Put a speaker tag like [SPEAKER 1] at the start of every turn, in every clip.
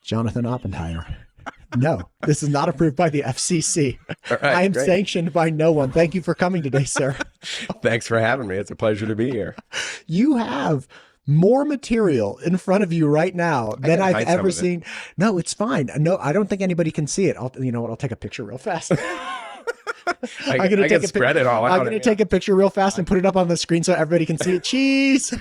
[SPEAKER 1] Jonathan Oppenheimer. No, this is not approved by the FCC.
[SPEAKER 2] Right,
[SPEAKER 1] I am
[SPEAKER 2] great.
[SPEAKER 1] sanctioned by no one. Thank you for coming today, sir.
[SPEAKER 2] Thanks for having me. It's a pleasure to be here.
[SPEAKER 1] You have more material in front of you right now than I've ever seen. No, it's fine. No, I don't think anybody can see it. You know what? I'll take a picture real fast.
[SPEAKER 2] I can spread it all out.
[SPEAKER 1] I'm going to take a picture real fast and put it up on the screen so everybody can see it. Cheese.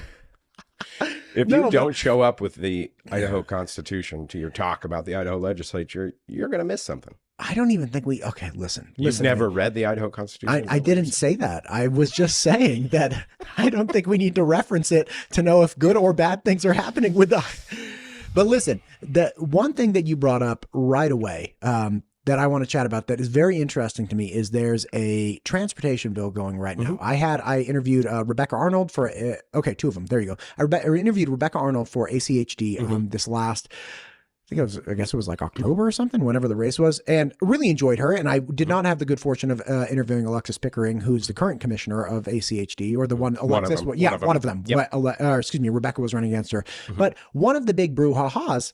[SPEAKER 2] If you don't show up with the Idaho Constitution to your talk about the Idaho legislature, you're going to miss something.
[SPEAKER 1] I don't even think okay, listen.
[SPEAKER 2] You've never read the Idaho Constitution?
[SPEAKER 1] I didn't say that. I was just saying that I don't think we need to reference it to know if good or bad things are happening with us. But listen, the one thing that you brought up right away that I want to chat about that is very interesting to me is there's a transportation bill going right now. I interviewed Rebecca Arnold for, two of them. There you go. I interviewed Rebecca Arnold for ACHD this last, I guess it was like October or something, whenever the race was, and really enjoyed her. And I did not have the good fortune of interviewing Alexis Pickering, who's the current commissioner of ACHD, or the one, Alexis, one of them.
[SPEAKER 2] Yep.
[SPEAKER 1] Excuse me, Rebecca was running against her. But one of the big brouhahas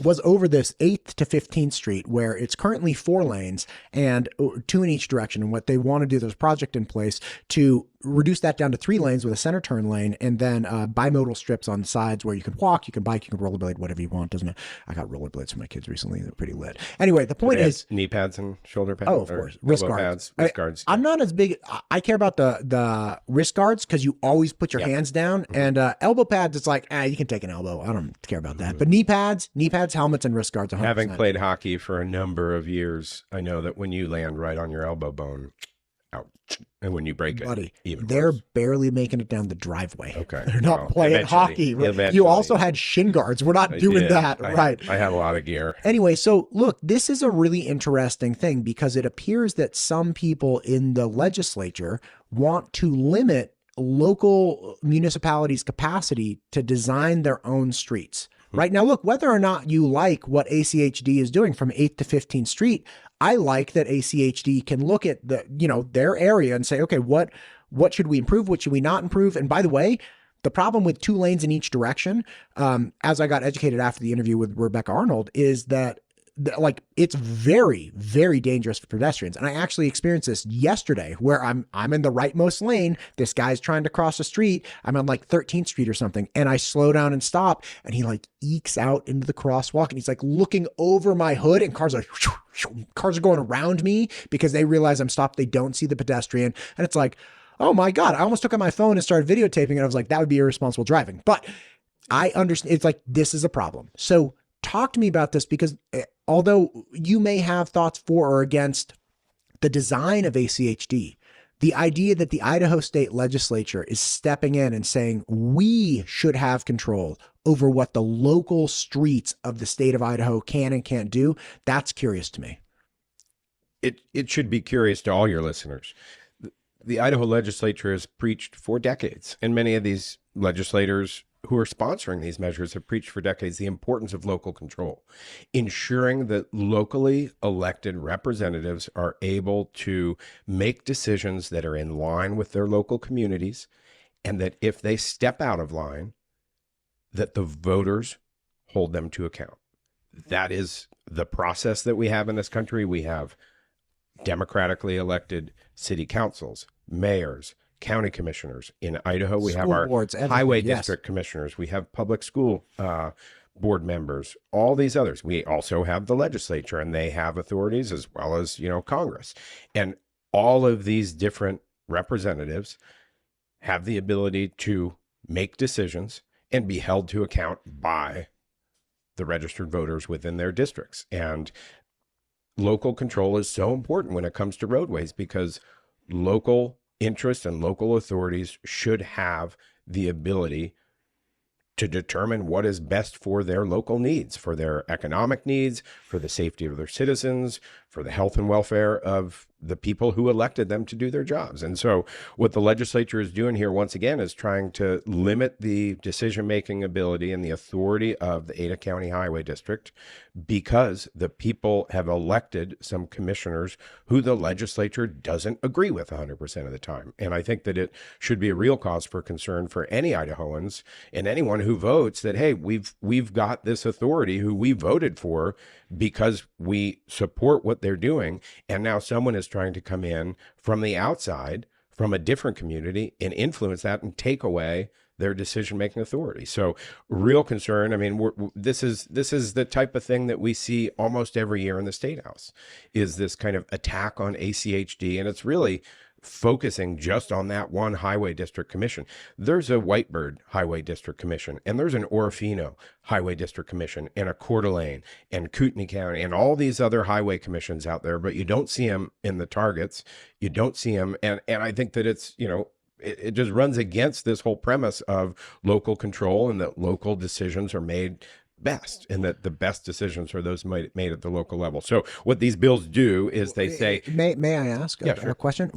[SPEAKER 1] was over this 8th to 15th Street, where it's currently 4 lanes and 2 in each direction. And what they want to do, there's a project in place to reduce that down to 3 lanes with a center turn lane, and then bimodal strips on the sides where you can walk, you can bike, you can rollerblade, whatever you want, doesn't it? I got rollerblades for my kids recently. They're pretty lit. Anyway, the point is
[SPEAKER 2] knee pads and shoulder pads.
[SPEAKER 1] Oh, of course. Wrist guards.
[SPEAKER 2] Wrist guards.
[SPEAKER 1] I'm not as big. I care about the wrist guards because you always put your hands down, and elbow pads, it's like, you can take an elbow. I don't care about that. But knee pads, helmets, and wrist guards, 100%.
[SPEAKER 2] Having played hockey for a number of years, I know that when you land right on your elbow bone, ouch. And when you break it, even
[SPEAKER 1] they're
[SPEAKER 2] worse.
[SPEAKER 1] barely making it down the driveway.
[SPEAKER 2] Okay.
[SPEAKER 1] They're not playing hockey. You also had shin guards. We're not doing that. Right.
[SPEAKER 2] I had a lot of gear.
[SPEAKER 1] Anyway, so look, this is a really interesting thing because it appears that some people in the legislature want to limit local municipalities' capacity to design their own streets. Right now, look, whether or not you like what ACHD is doing from 8th to 15th Street, I like that ACHD can look at their area and say, okay, what should we improve? What should we not improve? And by the way, the problem with 2 lanes in each direction, as I got educated after the interview with Rebecca Arnold, is that it's very, very dangerous for pedestrians. And I actually experienced this yesterday where I'm in the rightmost lane. This guy's trying to cross the street. I'm on like 13th Street or something. And I slow down and stop. And he like ekes out into the crosswalk. And he's like looking over my hood, and cars are going around me because they realize I'm stopped. They don't see the pedestrian. And it's like, oh my God, I almost took out my phone and started videotaping it. I was like, that would be irresponsible driving. But I understand. It's like, this is a problem. So talk to me about this, because although you may have thoughts for or against the design of ACHD, the idea that the Idaho State Legislature is stepping in and saying we should have control over what the local streets of the state of Idaho can and can't do, that's curious to me.
[SPEAKER 2] It should be curious to all your listeners. The Idaho Legislature has preached for decades, and many of these legislators who are sponsoring these measures have preached for decades the importance of local control, ensuring that locally elected representatives are able to make decisions that are in line with their local communities, and that if they step out of line, that the voters hold them to account. That is the process that we have in this country. We have democratically elected city councils, mayors, county commissioners. In Idaho, we have our highway district commissioners. We have public school board members, all these others. We also have the legislature, and they have authorities as well as, Congress. And all of these different representatives have the ability to make decisions and be held to account by the registered voters within their districts. And local control is so important when it comes to roadways, because local interest and local authorities should have the ability to determine what is best for their local needs, for their economic needs, for the safety of their citizens, for the health and welfare of the people who elected them to do their jobs. And so what the legislature is doing here, once again, is trying to limit the decision-making ability and the authority of the Ada County Highway District because the people have elected some commissioners who the legislature doesn't agree with 100% of the time. And I think that it should be a real cause for concern for any Idahoans and anyone who votes that, hey, we've got this authority who we voted for because we support what they're doing. And now someone is trying to come in from the outside, from a different community, and influence that and take away their decision-making authority. So real concern. I mean, this is the type of thing that we see almost every year in the State House, is this kind of attack on ACHD. And it's really focusing just on that one highway district commission. There's a Whitebird Highway District Commission, and there's an Orofino Highway District Commission, and a Coeur d'Alene, and Kootenai County, and all these other highway commissions out there, but you don't see them in the targets. You don't see them. And I think that it's, you know, it just runs against this whole premise of local control and that local decisions are made best, and that the best decisions are those made at the local level. So what these bills do is they say,
[SPEAKER 1] may I ask a question?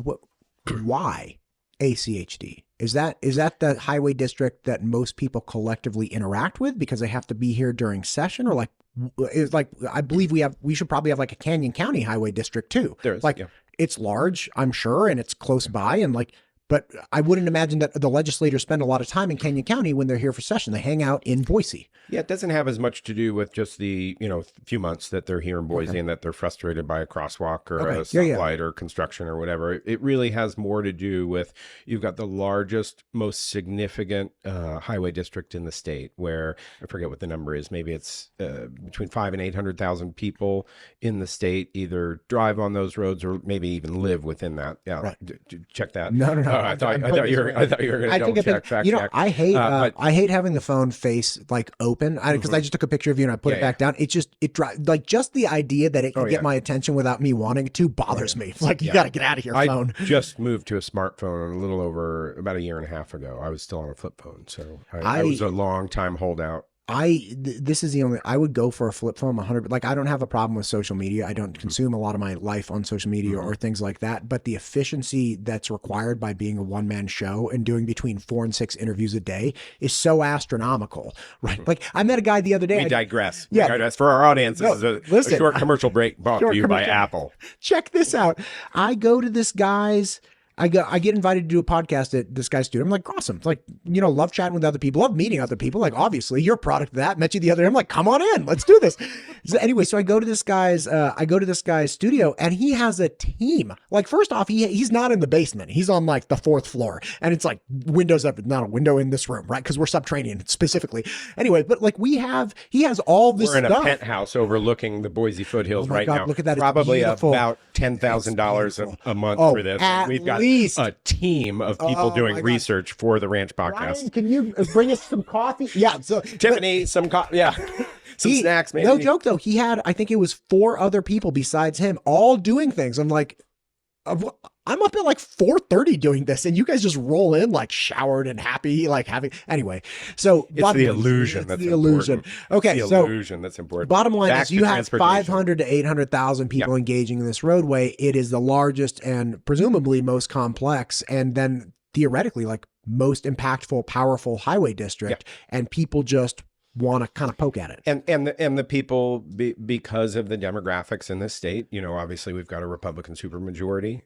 [SPEAKER 1] Why ACHD? Is that the highway district that most people collectively interact with because they have to be here during session, or like, it's like, I believe we should probably have like a Canyon County highway district too.
[SPEAKER 2] There is,
[SPEAKER 1] like, it's large, I'm sure, and it's close by, and like, but I wouldn't imagine that the legislators spend a lot of time in Canyon County when they're here for session. They hang out in Boise.
[SPEAKER 2] Yeah, it doesn't have as much to do with just the, you know, few months that they're here in Boise and that they're frustrated by a crosswalk or a stoplight or construction or whatever. It really has more to do with, you've got the largest, most significant highway district in the state, where I forget what the number is. Maybe it's between 500,000 and 800,000 people in the state either drive on those roads or maybe even live within that. Yeah, right. Check that.
[SPEAKER 1] No.
[SPEAKER 2] I thought you were going to double check.
[SPEAKER 1] You know, I hate having the phone face like open, because I just took a picture of you and I put it back down. It drives, like, just the idea that it can get my attention without me wanting it to bothers me. Like, you got to get out of here, phone.
[SPEAKER 2] I just moved to a smartphone a little over about a year and a half ago. I was still on a flip phone, so I was a long time holdout.
[SPEAKER 1] This is the only, I would go for a flip phone 100. Like, I don't have a problem with social media. I don't consume a lot of my life on social media or things like that. But the efficiency that's required by being a one-man show and doing between 4 and 6 interviews a day is so astronomical, right? Like, I met a guy the other day.
[SPEAKER 2] We digress. Yeah. We digress. For our audience, this is a short commercial break brought to you by Apple.
[SPEAKER 1] Check this out. I go to this guy's, I get invited to do a podcast at this guy's studio. I'm like, awesome. It's like, you know, love chatting with other people, love meeting other people. Like, obviously you're a product of that. Met you the other day. I'm like, come on in, let's do this. So anyway, so I go to this guy's studio, and he has a team. Like, first off, he's not in the basement. He's on like the 4th floor, and it's like windows up, not a window in this room, right? Because we're subterranean specifically. Anyway, but like he has all this stuff.
[SPEAKER 2] We're in a penthouse overlooking the Boise foothills right now.
[SPEAKER 1] Look at that.
[SPEAKER 2] Probably about $10,000 a month for this. We've got a team of people doing research for the Ranch Podcast.
[SPEAKER 1] Ryan, can you bring us some coffee? Yeah. So
[SPEAKER 2] Tiffany, some coffee. Yeah. Some snacks, maybe.
[SPEAKER 1] No joke, though. He had, I think it was 4 other people besides him, all doing things. I'm like, I'm up at like 4:30 doing this, and you guys just roll in like showered and happy, like having, anyway. So
[SPEAKER 2] it's the illusion. That's the illusion.
[SPEAKER 1] Okay.
[SPEAKER 2] It's the illusion that's important.
[SPEAKER 1] Bottom line is you have 500 to 800,000 people engaging in this roadway. It is the largest and presumably most complex, and then theoretically like most impactful, powerful highway district. And people just want to kind of poke at it.
[SPEAKER 2] And the people, because of the demographics in this state, you know, obviously we've got a Republican supermajority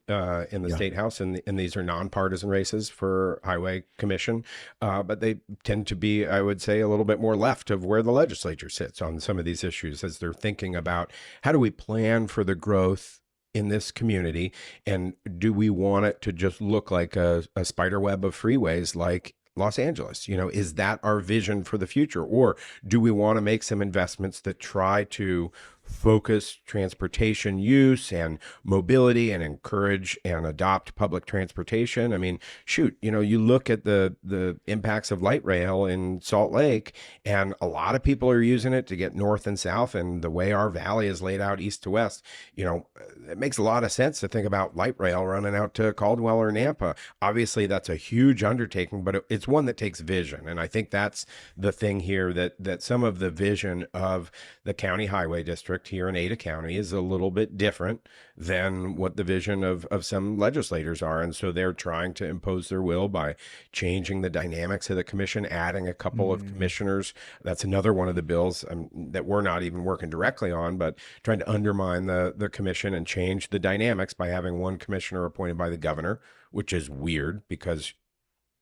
[SPEAKER 2] in the state house, and these are nonpartisan races for highway commission, but they tend to be, I would say, a little bit more left of where the legislature sits on some of these issues as they're thinking about how do we plan for the growth in this community, and do we want it to just look like a spider web of freeways like Los Angeles? You know, is that our vision for the future? Or do we want to make some investments that try to focus transportation use and mobility and encourage and adopt public transportation? I mean, shoot, you know, you look at the impacts of light rail in Salt Lake, and a lot of people are using it to get north and south, and the way our valley is laid out east to west, you know, it makes a lot of sense to think about light rail running out to Caldwell or Nampa. Obviously, that's a huge undertaking, but it's one that takes vision. And I think that's the thing here, that some of the vision of the county highway district district here in Ada County is a little bit different than what the vision of some legislators are. And so they're trying to impose their will by changing the dynamics of the commission, adding a couple of commissioners. That's another one of the bills that we're not even working directly on, but trying to undermine the commission and change the dynamics by having one commissioner appointed by the governor, which is weird because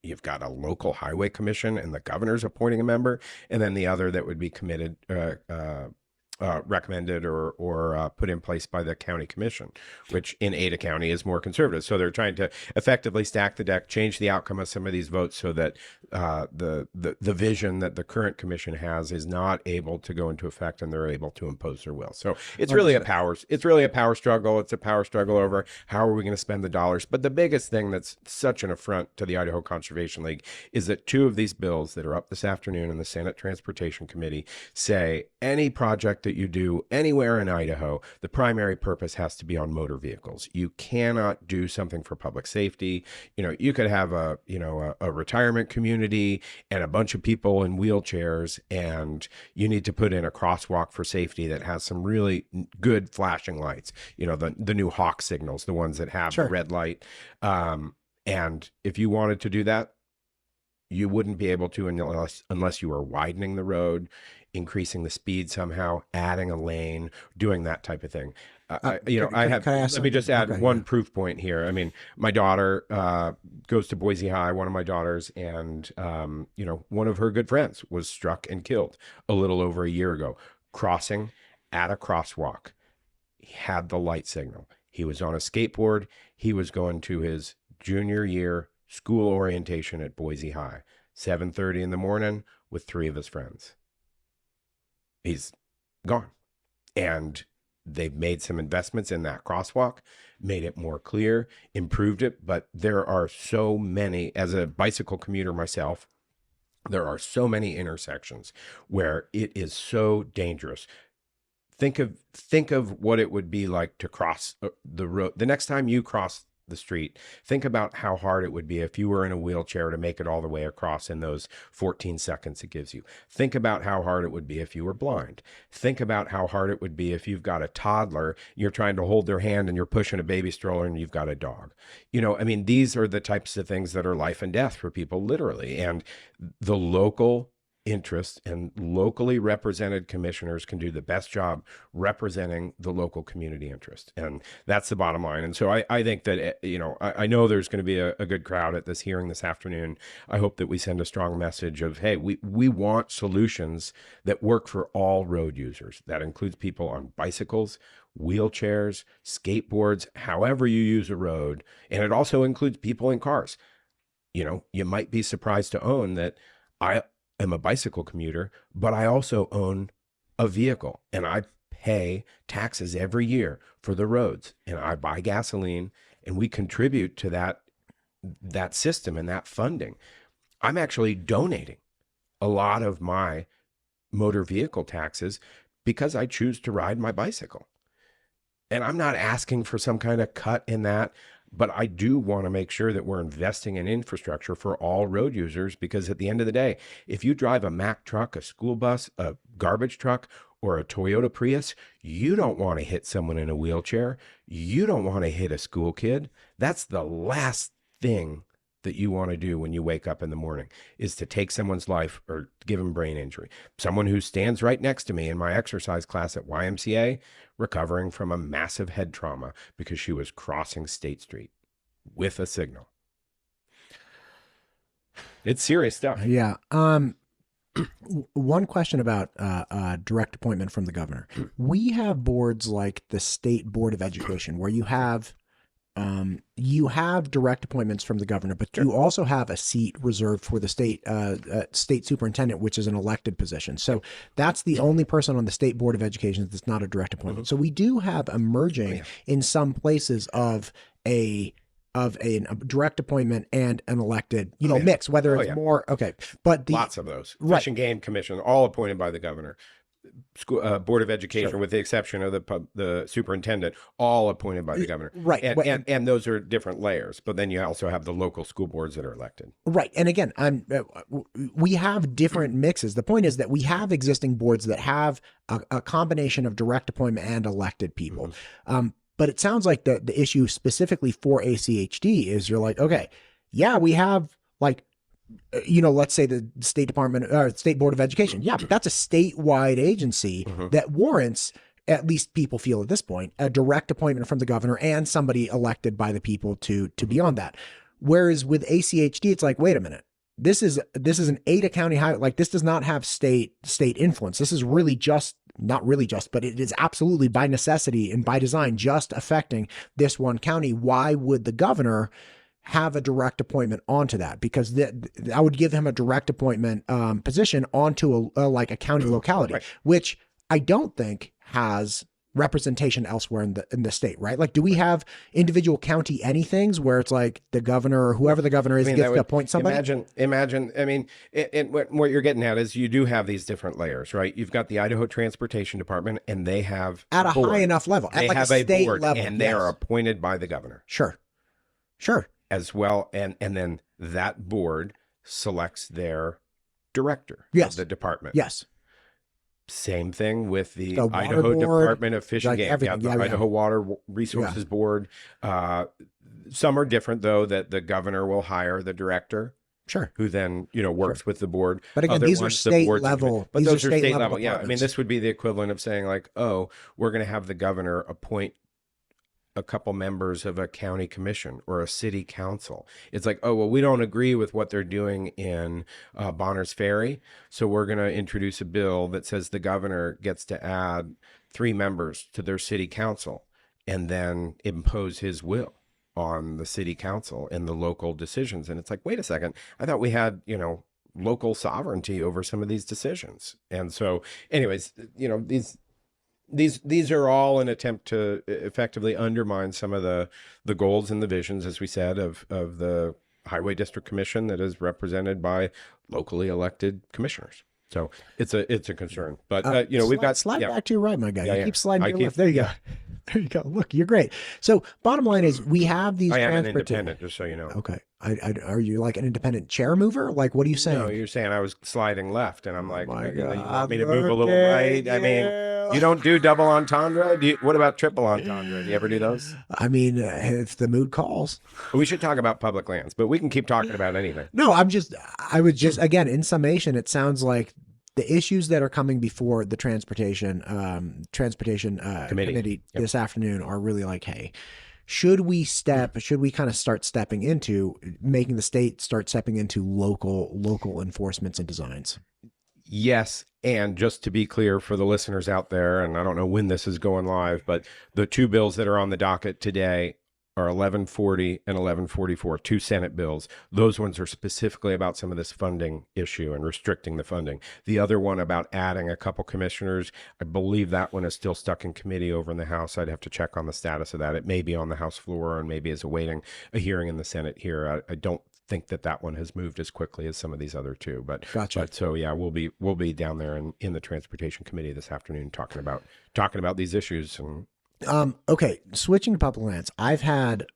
[SPEAKER 2] you've got a local highway commission and the governor's appointing a member, and then the other that would be recommended or put in place by the county commission, which in Ada County is more conservative. So they're trying to effectively stack the deck, change the outcome of some of these votes so that the vision that the current commission has is not able to go into effect, and they're able to impose their will. So it's really a power struggle. It's a power struggle over how are we going to spend the dollars. But the biggest thing that's such an affront to the Idaho Conservation League is that two of these bills that are up this afternoon in the Senate Transportation Committee say any project that you do anywhere in Idaho, the primary purpose has to be on motor vehicles. You cannot do something for public safety. You could have a retirement community and a bunch of people in wheelchairs, and you need to put in a crosswalk for safety that has some really good flashing lights. The new Hawk signals, the ones that have the red light. And if you wanted to do that, you wouldn't be able to unless you were widening the road, increasing the speed somehow, adding a lane, doing that type of thing. Let me just add one proof point here. I mean, my daughter goes to Boise High, one of my daughters, and, one of her good friends was struck and killed a little over a year ago, crossing at a crosswalk. He had the light signal. He was on a skateboard. He was going to his junior year school orientation at Boise High, 7:30 in the morning with 3 of his friends. He's gone. And they've made some investments in that crosswalk, made it more clear, improved it. But there are so many, as a bicycle commuter myself, there are so many intersections where it is so dangerous. Think of what it would be like to cross the road. The next time you cross the street, think about how hard it would be if you were in a wheelchair to make it all the way across in those 14 seconds it gives you. Think about how hard it would be if you were blind. Think about how hard it would be if you've got a toddler, you're trying to hold their hand and you're pushing a baby stroller and you've got a dog. These are the types of things that are life and death for people, literally. And the local interest and locally represented commissioners can do the best job representing the local community interest. And that's the bottom line. And so I think that, I know there's going to be a good crowd at this hearing this afternoon. I hope that we send a strong message of, hey, we want solutions that work for all road users. That includes people on bicycles, wheelchairs, skateboards, however you use a road. And it also includes people in cars. You might be surprised to own that I'm a bicycle commuter, but I also own a vehicle, and I pay taxes every year for the roads, and I buy gasoline, and we contribute to that system and that funding. I'm actually donating a lot of my motor vehicle taxes because I choose to ride my bicycle. And I'm not asking for some kind of cut in that. But I do want to make sure that we're investing in infrastructure for all road users, because at the end of the day, if you drive a Mack truck, a school bus, a garbage truck, or a Toyota Prius, you don't want to hit someone in a wheelchair. You don't want to hit a school kid. That's the last thing that you want to do when you wake up in the morning, is to take someone's life or give them brain injury. Someone who stands right next to me in my exercise class at YMCA, recovering from a massive head trauma because she was crossing State Street with a signal. It's serious stuff.
[SPEAKER 1] Yeah. One question about direct appointment from the governor. We have boards like the State Board of Education where you have direct appointments from the governor, but you also have a seat reserved for the state superintendent, which is an elected position. So that's the only person on the State Board of Education that's not a direct appointment. So we do have emerging in some places of a direct appointment and an elected, mix, whether it's more, but lots
[SPEAKER 2] of those. Fish and Game Commission, all appointed by the governor. school board of education, with the exception of the superintendent, all appointed by the governor.
[SPEAKER 1] Right.
[SPEAKER 2] And those are different layers. But then you also have the local school boards that are elected.
[SPEAKER 1] Right. And again, we have different mixes. The point is that we have existing boards that have a combination of direct appointment and elected people. But it sounds like the issue specifically for ACHD is you're like, okay, yeah, we have like, let's say the State Department or State Board of Education. Yeah, but that's a statewide agency that warrants, at least people feel at this point, a direct appointment from the governor and somebody elected by the people to be on that. Whereas with ACHD, it's like, wait a minute, this is an Ada County highway. Like, this does not have state influence. This is really just, not really just, but it is absolutely by necessity and by design just affecting this one county. Why would the governor have a direct appointment onto that? Because I would give him a direct appointment position onto a county locality, which I don't think has representation elsewhere in the state, right? Like, do we have individual county anythings where it's like the governor or whoever the governor is gets to appoint somebody?
[SPEAKER 2] Imagine. I mean, what you're getting at is you do have these different layers, right? You've got the Idaho Transportation Department, and they have
[SPEAKER 1] at a high enough level, at like a state level,
[SPEAKER 2] and they are appointed by the governor.
[SPEAKER 1] Sure.
[SPEAKER 2] As well, and then that board selects their director of the department.
[SPEAKER 1] Yes.
[SPEAKER 2] Same thing with the Idaho Department of Fish and Game. Idaho Water Resources Board. Some are different, though, that the governor will hire the director.
[SPEAKER 1] Sure.
[SPEAKER 2] Who then, works with the board.
[SPEAKER 1] But again, these are state level.
[SPEAKER 2] But those are state level. Yeah. I mean, this would be the equivalent of saying like, oh, we're going to have the governor appoint a couple members of a county commission or a city council. It's like, oh, well, we don't agree with what they're doing in Bonners Ferry, so we're going to introduce a bill that says the governor gets to add 3 members to their city council and then impose his will on the city council and the local decisions. And it's like, wait a second, I thought we had, local sovereignty over some of these decisions. And so anyways, these are all an attempt to effectively undermine some of the goals and the visions, as we said, of the Highway District Commission that is represented by locally elected commissioners. So it's a concern. But we've got
[SPEAKER 1] slide back to your right, my guy. You keep sliding to your left. There you go. There you go. Look, you're great. So bottom line is we have these.
[SPEAKER 2] I am an independent, just so you know.
[SPEAKER 1] Okay. Are you like an independent chair mover? Like, what are you saying?
[SPEAKER 2] No, you're saying I was sliding left, and I'm like, you want me to move a little right? I mean, you don't do double entendre? What about triple entendre? Do you ever do those?
[SPEAKER 1] I mean, if the mood calls.
[SPEAKER 2] We should talk about public lands, but we can keep talking about anything.
[SPEAKER 1] No, I would just, again, in summation, it sounds like the issues that are coming before the transportation committee this afternoon are really like, hey, should we kind of start stepping into making the state start stepping into local enforcements and designs?
[SPEAKER 2] Yes. And just to be clear for the listeners out there, and I don't know when this is going live, but the 2 bills that are on the docket today are 1140 and 1144, 2 Senate bills. Those ones are specifically about some of this funding issue and restricting the funding. The other one about adding a couple commissioners, I believe that one is still stuck in committee over in the House. I'd have to check on the status of that. It may be on the House floor and maybe is awaiting a hearing in the Senate here. I don't think that one has moved as quickly as some of these other 2. But
[SPEAKER 1] gotcha.
[SPEAKER 2] But so yeah, we'll be down there in the Transportation Committee this afternoon talking about these issues. And
[SPEAKER 1] okay, switching to public lands. I've had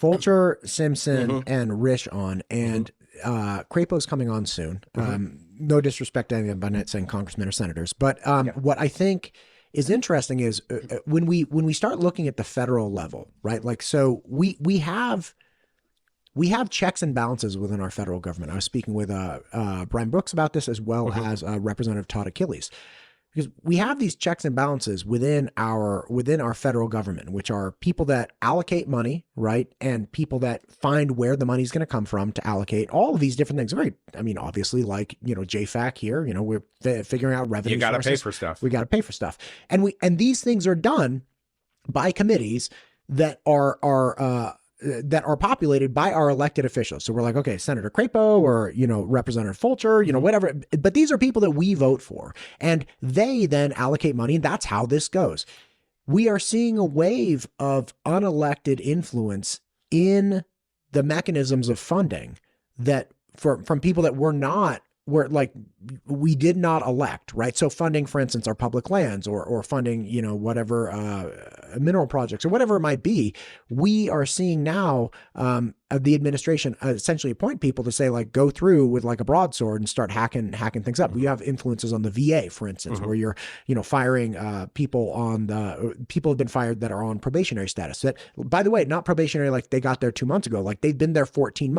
[SPEAKER 1] Fulcher, Simpson, and Risch on, and Crapo's coming on soon. No disrespect to any of them, I'm not saying congressmen or senators, but what I think is interesting is when we start looking at the federal level, right? Like, so we have checks and balances within our federal government. I was speaking with Brian Brooks about this, as well as Representative Todd Achilles. Because we have these checks and balances within our federal government, which are people that allocate money, right? And people that find where the money is going to come from to allocate all of these different things. Obviously, like, JFAC here, we're figuring out revenue.
[SPEAKER 2] You got to pay for stuff.
[SPEAKER 1] We got to pay for stuff. And these things are done by committees that are populated by our elected officials. So we're like, okay, Senator Crapo or, Representative Fulcher, whatever. But these are people that we vote for, and they then allocate money, and that's how this goes. We are seeing a wave of unelected influence in the mechanisms of funding that from people that were not where like we did not elect, right? So funding, for instance, our public lands or funding, whatever mineral projects or whatever it might be, we are seeing now the administration essentially appoint people to say like go through with like a broadsword and start hacking things up. You have influences on the VA, for instance, where you're firing people have been fired that are on probationary status. That, by the way, not probationary like they got there 2 months ago, like they've been there 14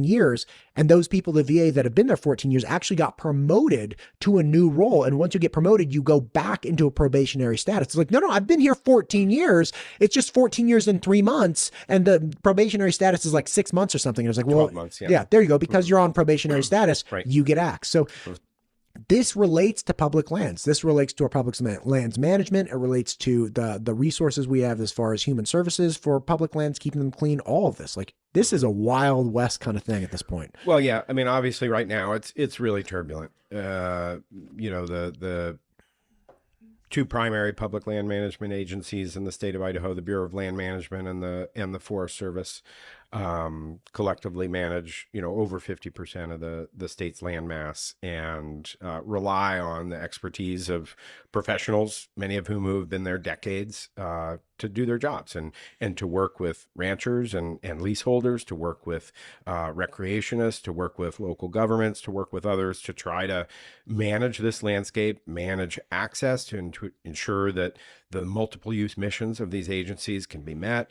[SPEAKER 1] years. And those people, the VA that have been there 14 years, actually got promoted to a new role. And once you get promoted, you go back into a probationary status. It's like, no, I've been here 14 years. It's just 14 years and 3 months. And the probationary status is like 6 months or something. And it's like, well,
[SPEAKER 2] 12 months,
[SPEAKER 1] yeah, there you go. Because you're on probationary status,
[SPEAKER 2] right.
[SPEAKER 1] You get axed. So this relates to public lands. This relates to our public lands management. It relates to the resources we have as far as human services for public lands, keeping them clean, all of this. Like, this is a Wild West kind of thing at this point.
[SPEAKER 2] Well, yeah. I mean, obviously right now it's really turbulent. The two primary public land management agencies in the state of Idaho, the Bureau of Land Management and the Forest Service, collectively manage, over 50% of the state's land mass, and rely on the expertise of professionals, many of whom have been there decades, to do their jobs and to work with ranchers and leaseholders, to work with recreationists, to work with local governments, to work with others to try to manage this landscape, manage access to ensure that the multiple use missions of these agencies can be met,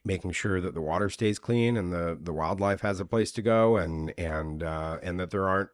[SPEAKER 2] making sure that the water stays clean and the wildlife has a place to go, and that there aren't,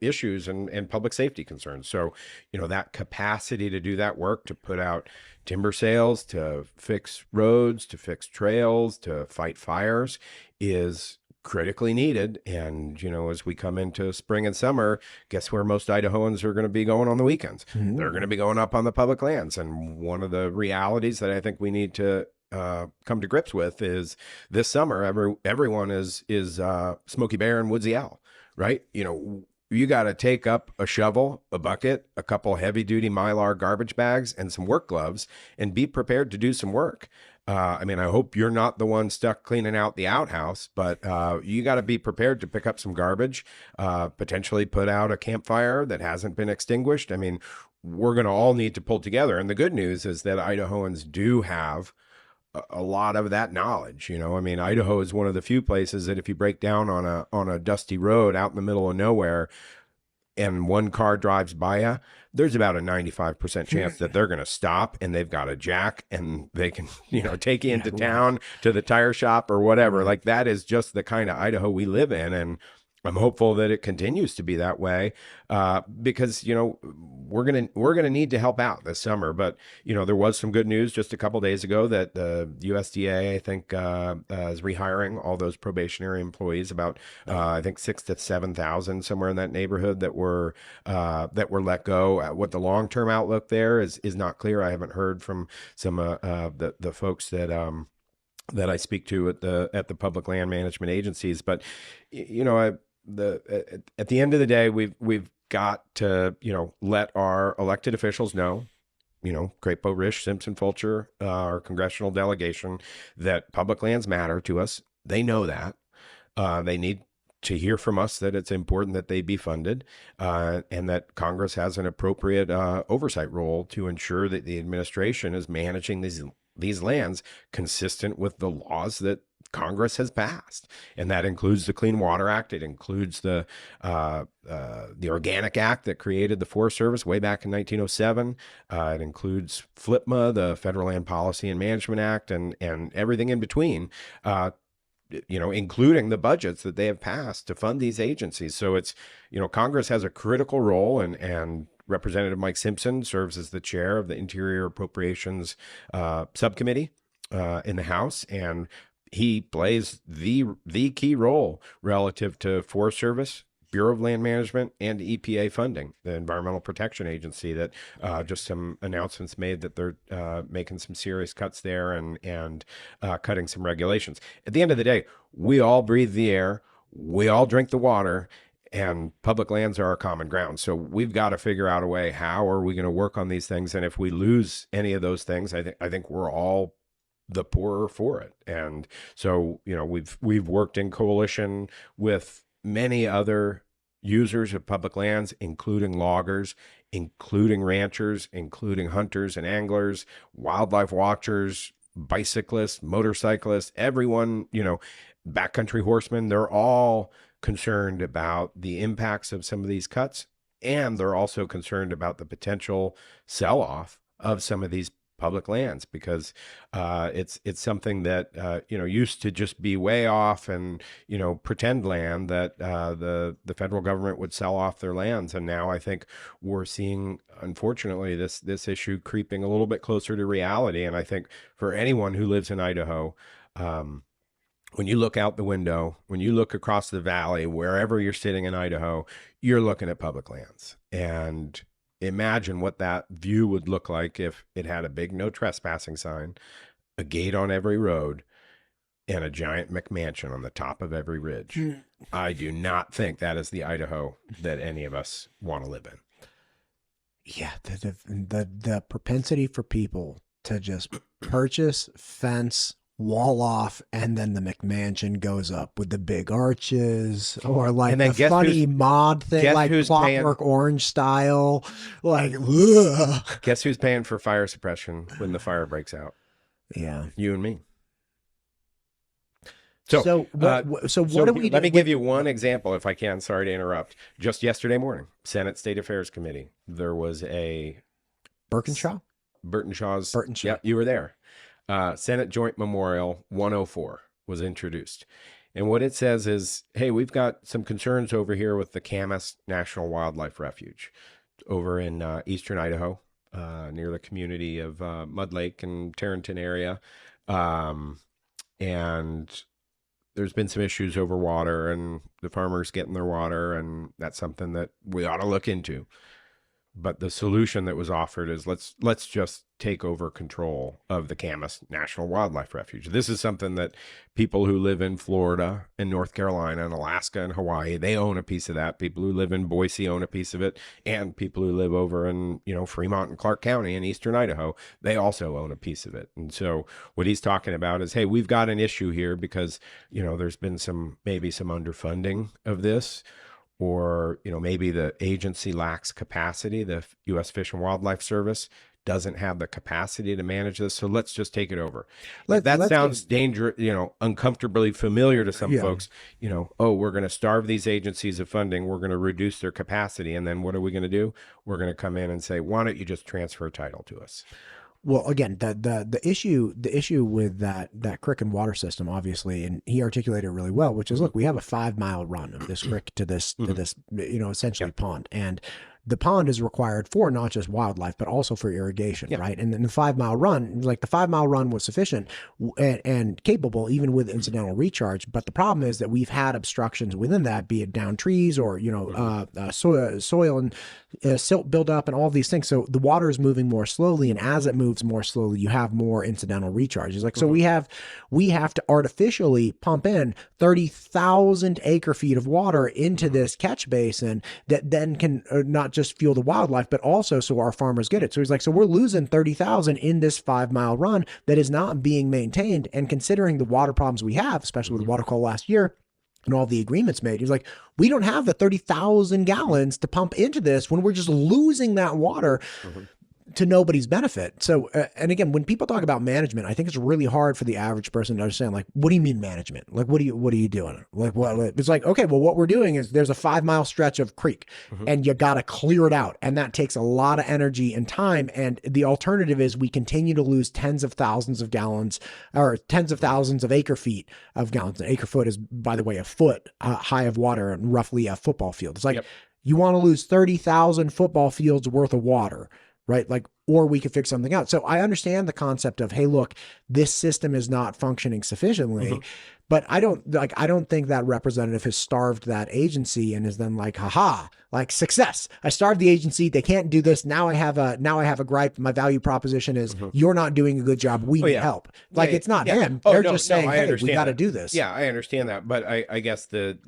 [SPEAKER 2] issues and public safety concerns. So, that capacity to do that work, to put out timber sales, to fix roads, to fix trails, to fight fires, is critically needed. And, as we come into spring and summer, guess where most Idahoans are going to be going on the weekends? Mm-hmm. They're going to be going up on the public lands. And one of the realities that I think we need to come to grips with is this summer, everyone is Smokey Bear and Woodsy Owl, right? You got to take up a shovel, a bucket, a couple heavy duty Mylar garbage bags, and some work gloves, and be prepared to do some work. I hope you're not the one stuck cleaning out the outhouse, but you got to be prepared to pick up some garbage, potentially put out a campfire that hasn't been extinguished. We're going to all need to pull together. And the good news is that Idahoans do have a lot of that knowledge. Idaho is one of the few places that if you break down on a dusty road out in the middle of nowhere and one car drives by you, there's about a 95% chance that they're going to stop, and they've got a jack and they can, take you into town to the tire shop or whatever. Like, that is just the kind of Idaho we live in. And I'm hopeful that it continues to be that way, because, we're gonna need to help out this summer. But, there was some good news just a couple days ago that the USDA, I think, is rehiring all those probationary employees, about I think 6,000 to 7,000, somewhere in that neighborhood, that were let go. What the long-term outlook there is not clear. I haven't heard from some the folks that I speak to at the public land management agencies. But at the end of the day, we've got to let our elected officials know, Crapo, Risch, Simpson, Fulcher, our congressional delegation, that public lands matter to us. They know that. They need to hear from us that it's important that they be funded, and that Congress has an appropriate oversight role to ensure that the administration is managing these lands consistent with the laws that Congress has passed. And that includes the Clean Water Act. It includes the Organic Act that created the Forest Service way back in 1907. It includes FLPMA, the Federal Land Policy and Management Act, and everything in between, including the budgets that they have passed to fund these agencies. So it's, Congress has a critical role, and Representative Mike Simpson serves as the chair of the Interior Appropriations Subcommittee in the House, and he plays the key role relative to Forest Service, Bureau of Land Management, and EPA funding, the Environmental Protection Agency, that just some announcements made that they're making some serious cuts there and cutting some regulations. At the end of the day, we all breathe the air, we all drink the water, and public lands are our common ground. So we've got to figure out a way, how are we going to work on these things? And if we lose any of those things, I think we're all the poorer for it. And so, we've worked in coalition with many other users of public lands, including loggers, including ranchers, including hunters and anglers, wildlife watchers, bicyclists, motorcyclists, everyone, backcountry horsemen, they're all concerned about the impacts of some of these cuts. And they're also concerned about the potential sell-off of some of these public lands, because it's something that used to just be way off and pretend land that the federal government would sell off their lands. And now I think we're seeing, unfortunately, this issue creeping a little bit closer to reality. And I think for anyone who lives in Idaho, when you look out the window, when you look across the valley, wherever you're sitting in Idaho, you're looking at public lands. And imagine what that view would look like if it had a big no trespassing sign, a gate on every road, and a giant McMansion on the top of every ridge. I do not think that is the Idaho that any of us want to live in.
[SPEAKER 1] Yeah, the propensity for people to just purchase, fence, wall off, and then the McMansion goes up with the big arches, or like the funny mod thing, like Clockwork Orange style. Like, ugh.
[SPEAKER 2] Guess who's paying for fire suppression when the fire breaks out?
[SPEAKER 1] Yeah,
[SPEAKER 2] you and me. So what do we do? Let me give you one example, if I can. Sorry to interrupt. Just yesterday morning, Senate State Affairs Committee, there was a
[SPEAKER 1] Burtonshaw.
[SPEAKER 2] Yeah, you were there. Senate Joint Memorial 104 was introduced. And what it says is, hey, we've got some concerns over here with the Camas National Wildlife Refuge over in eastern Idaho, near the community of Mud Lake and Tarrenton area. And there's been some issues over water and the farmers getting their water, and that's something that we ought to look into. But the solution that was offered is let's just take over control of the Camas National Wildlife Refuge. This is something that people who live in Florida and North Carolina and Alaska and Hawaii, they own a piece of that. People who live in Boise own a piece of it. And people who live over in, Fremont and Clark County in eastern Idaho, they also own a piece of it. And so what he's talking about is, hey, we've got an issue here because, there's been maybe some underfunding of this. Or, maybe the agency lacks capacity. The U.S. Fish and Wildlife Service doesn't have the capacity to manage this. So let's just take it over. That sounds dangerous, uncomfortably familiar to some folks. We're going to starve these agencies of funding. We're going to reduce their capacity. And then what are we going to do? We're going to come in and say, why don't you just transfer title to us?
[SPEAKER 1] Well, again, the issue with that creek and water system, obviously, and he articulated it really well, which is, look, we have a 5-mile run of this creek to this essentially pond, and the pond is required for not just wildlife, but also for irrigation, right? And then the 5-mile run, like the 5-mile run was sufficient and capable even with incidental recharge. But the problem is that we've had obstructions within that, be it down trees or, soil and silt buildup and all these things. So the water is moving more slowly. And as it moves more slowly, you have more incidental recharges. Like, so we have to artificially pump in 30,000 acre feet of water into this catch basin that then can not just fuel the wildlife, but also so our farmers get it. So he's like, so we're losing 30,000 in this 5-mile run that is not being maintained. And considering the water problems we have, especially with the water call last year and all the agreements made, he's like, we don't have the 30,000 gallons to pump into this when we're just losing that water to nobody's benefit. So, and again, when people talk about management, I think it's really hard for the average person to understand, like, what do you mean management? Like, what are you doing? Like, what? It's like, okay, well, what we're doing is there's a 5-mile stretch of creek and you got to clear it out. And that takes a lot of energy and time. And the alternative is we continue to lose tens of thousands of gallons or tens of thousands of acre feet of gallons. An acre foot is, by the way, a foot high of water and roughly a football field. It's like, you want to lose 30,000 football fields worth of water, right? Like, or we could fix something out. So I understand the concept of, hey, look, this system is not functioning sufficiently, but I don't think that representative has starved that agency and is then like, haha, like success. I starved the agency. They can't do this. Now I have a gripe. My value proposition is you're not doing a good job. We need help. Like it's not him. They're just saying, hey, we got to do this.
[SPEAKER 2] Yeah, I understand that. But I guess the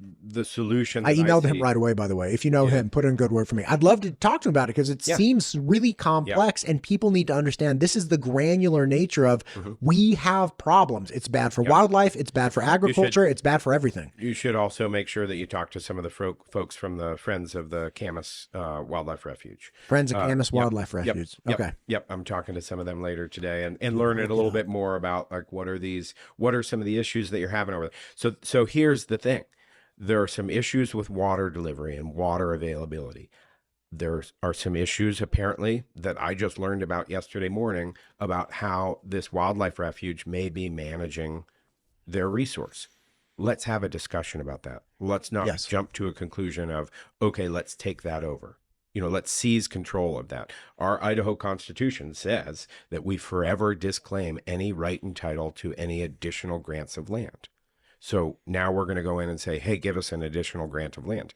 [SPEAKER 2] solution.
[SPEAKER 1] I emailed him right away, by the way. If you know him, put in a good word for me. I'd love to talk to him about it because it seems really complex and people need to understand this is the granular nature of we have problems. It's bad for wildlife. It's bad for agriculture, it's bad for everything.
[SPEAKER 2] You should also make sure that you talk to some of the folks from the Friends of the Camas Wildlife Refuge.
[SPEAKER 1] Friends of Camas Wildlife Refuge. Okay.
[SPEAKER 2] Yep. I'm talking to some of them later today and learn it a little bit more about like what are some of the issues that you're having over there. So here's the thing. There are some issues with water delivery and water availability. There are some issues apparently that I just learned about yesterday morning about how this wildlife refuge may be managing their resource. Let's have a discussion about that. Let's not jump to a conclusion of, okay, let's take that over. Let's seize control of that. Our Idaho Constitution says that we forever disclaim any right and title to any additional grants of land. So now we're going to go in and say, hey, give us an additional grant of land.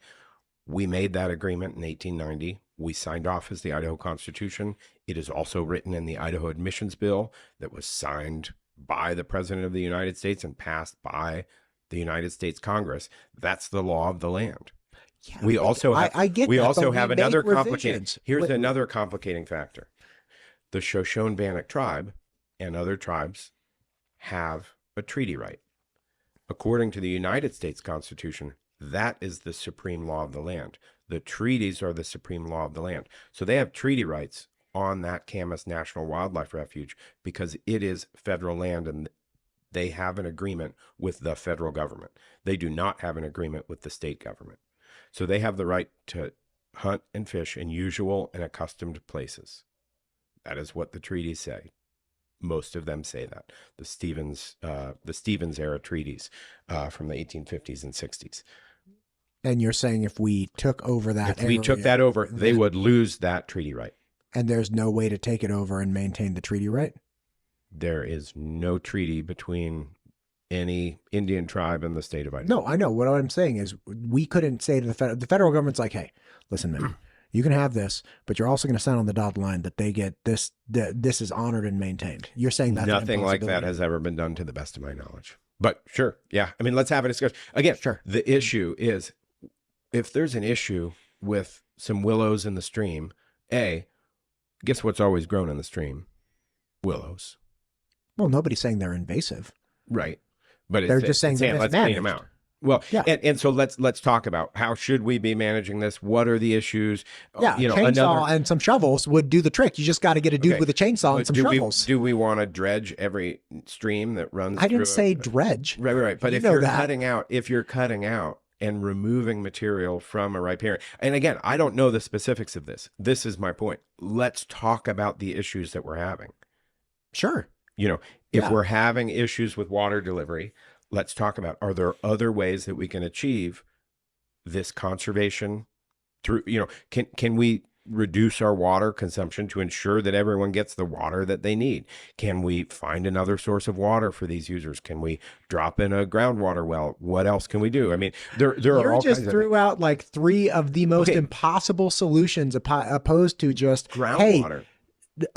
[SPEAKER 2] We made that agreement in 1890. We signed off as the Idaho Constitution. It is also written in the Idaho Admissions Bill that was signed by the President of the United States and passed by the United States Congress. That's the law of the land.
[SPEAKER 1] Yeah,
[SPEAKER 2] we also have,
[SPEAKER 1] I get
[SPEAKER 2] we
[SPEAKER 1] that,
[SPEAKER 2] also
[SPEAKER 1] but
[SPEAKER 2] have
[SPEAKER 1] we
[SPEAKER 2] another
[SPEAKER 1] make
[SPEAKER 2] complicating.
[SPEAKER 1] revisions.
[SPEAKER 2] Here's another complicating factor. The Shoshone-Bannock tribe and other tribes have a treaty right. According to the United States Constitution, that is the supreme law of the land. The treaties are the supreme law of the land. So they have treaty rights on that Camas National Wildlife Refuge because it is federal land and they have an agreement with the federal government. They do not have an agreement with the state government. So they have the right to hunt and fish in usual and accustomed places. That is what the treaties say. Most of them say that. The Stevens era treaties from the 1850s and 60s.
[SPEAKER 1] And you're saying if we took over that
[SPEAKER 2] If we took that over, they would lose that treaty right.
[SPEAKER 1] And there's no way to take it over and maintain the treaty right?
[SPEAKER 2] There is no treaty between any Indian tribe and the state of Idaho.
[SPEAKER 1] No, I know. What I'm saying is we couldn't say to the federal government's like, hey, listen, man, you can have this, but you're also going to sign on the dotted line that they get this, this is honored and maintained. You're saying that's
[SPEAKER 2] nothing like that has ever been done to the best of my knowledge. But sure. Yeah. I mean, let's have a discussion. Again, sure. The issue is if there's an issue with some willows in the stream, guess what's always grown in the stream? Willows.
[SPEAKER 1] Well, nobody's saying they're invasive.
[SPEAKER 2] Right. But
[SPEAKER 1] they're just saying
[SPEAKER 2] let's clean them out. Well, yeah. And so let's talk about how should we be managing this? What are the issues?
[SPEAKER 1] Yeah, chainsaw and some shovels would do the trick. You just got to get a dude with a chainsaw and some shovels.
[SPEAKER 2] Do we want to dredge every stream that runs?
[SPEAKER 1] I didn't say dredge.
[SPEAKER 2] Right. But if you're cutting out and removing material from a riparian, and again, I don't know the specifics of this. This is my point. Let's talk about the issues that we're having.
[SPEAKER 1] Sure.
[SPEAKER 2] If we're having issues with water delivery, let's talk about, are there other ways that we can achieve this conservation through, can we reduce our water consumption to ensure that everyone gets the water that they need? Can we find another source of water for these users? Can we drop in a groundwater well? What else can we do? I mean, there are all kinds of
[SPEAKER 1] threw out like 3 of the most impossible solutions opposed to just
[SPEAKER 2] groundwater.